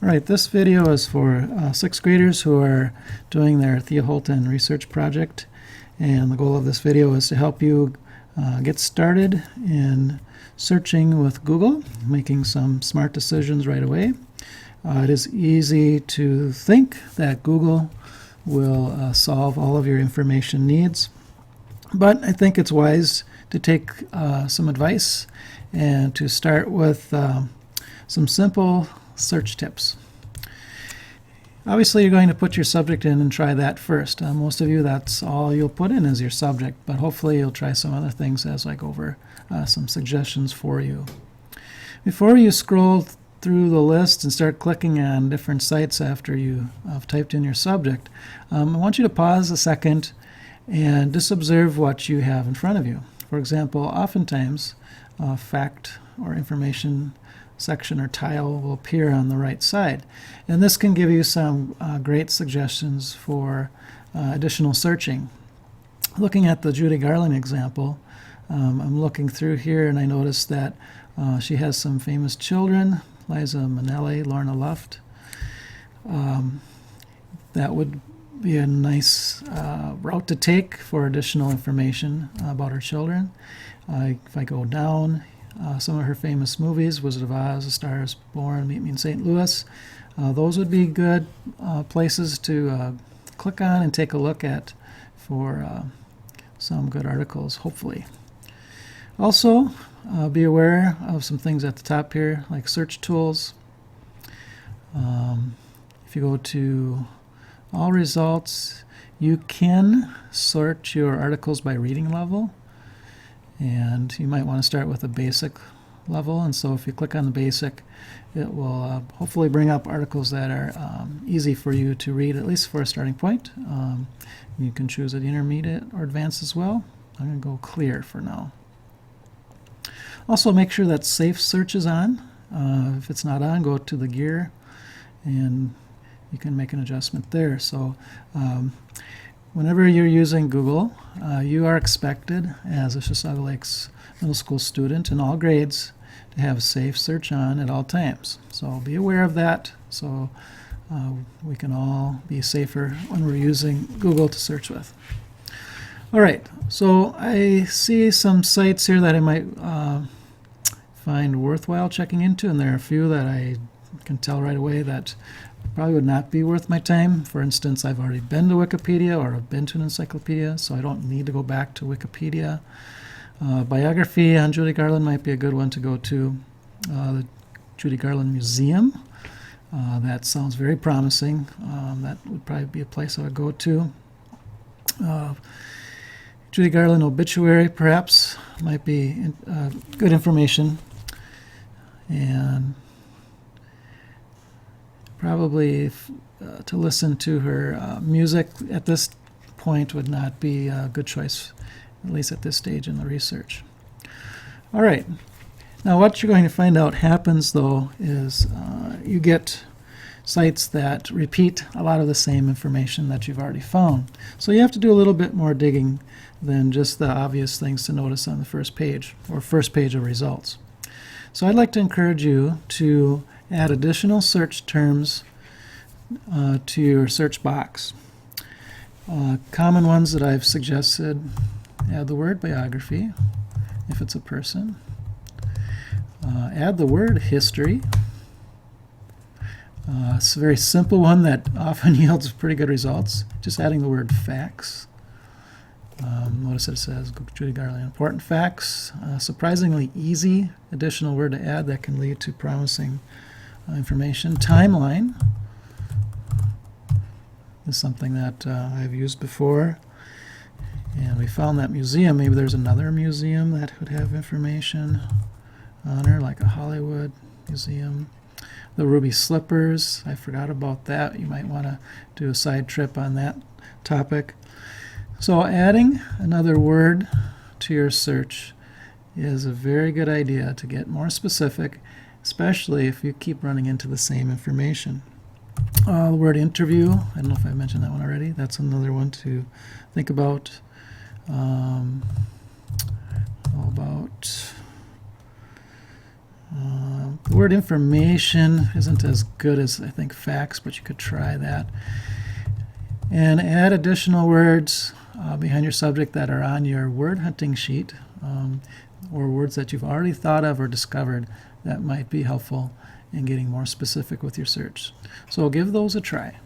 All right, this video is for sixth graders who are doing their Thea Holton research project, and the goal of this video is to help you get started in searching with Google, making some smart decisions right away. It is easy to think that Google will solve all of your information needs, but I think it's wise to take some advice and to start with some simple search tips. Obviously, you're going to put your subject in and try that first. Most of you, that's all you'll put in is your subject, but hopefully you'll try some other things as I go over some suggestions for you. Before you scroll through the list and start clicking on different sites after you have typed in your subject, I want you to pause a second and just observe what you have in front of you. For example, oftentimes fact or information section or tile will appear on the right side, and this can give you some great suggestions for additional searching. Looking at the Judy Garland example, I'm looking through here and I noticed that she has some famous children: Liza Minnelli, Lorna Luft. That would be a nice route to take for additional information about her children. If I go down, some of her famous movies: Wizard of Oz, A Star is Born, Meet Me in St. Louis. Those would be good places to click on and take a look at for some good articles, hopefully. Also, be aware of some things at the top here, like search tools. If you go to all results, you can sort your articles by reading level, and you might want to start with a basic level, and so if you click on the basic, it will hopefully bring up articles that are easy for you to read, at least for a starting point. You can choose an intermediate or advanced as well. I'm going to go clear for now. Also, make sure that safe search is on. If it's not on, go to the gear and you can make an adjustment there. So whenever you're using Google, you are expected as a Chisago Lakes Middle School student in all grades to have safe search on at all times. So be aware of that, so we can all be safer when we're using Google to search with. All right, so I see some sites here that I might find worthwhile checking into, and there are a few that I can tell right away that probably would not be worth my time. For instance, I've already been to Wikipedia or I've been to an encyclopedia, so I don't need to go back to Wikipedia. Biography on Judy Garland might be a good one to go to. The Judy Garland Museum, that sounds very promising. That would probably be a place I would go to. Judy Garland obituary, perhaps, might be good information. And probably to listen to her music at this point would not be a good choice, at least at this stage in the research. All right. Now what you're going to find out happens, though, is you get sites that repeat a lot of the same information that you've already found. So you have to do a little bit more digging than just the obvious things to notice on the first page or first page of results. So I'd like to encourage you to add additional search terms to your search box. Common ones that I've suggested: add the word biography if it's a person, add the word history. It's a very simple one that often yields pretty good results. Just adding the word facts. Notice it says Judy Garland important facts. Surprisingly easy additional word to add that can lead to promising information. Timeline is something that I've used before, and we found that museum. Maybe there's another museum that could have information on her, like a Hollywood museum. The ruby slippers, I forgot about that. You might want to do a side trip on that topic. So adding another word to your search is a very good idea to get more specific, especially if you keep running into the same information. The word interview, I don't know if I mentioned that one already. That's another one to think about. How about The word information isn't as good as, I think, facts, but you could try that. And add additional words behind your subject that are on your word hunting sheet, or words that you've already thought of or discovered that might be helpful in getting more specific with your search. So give those a try.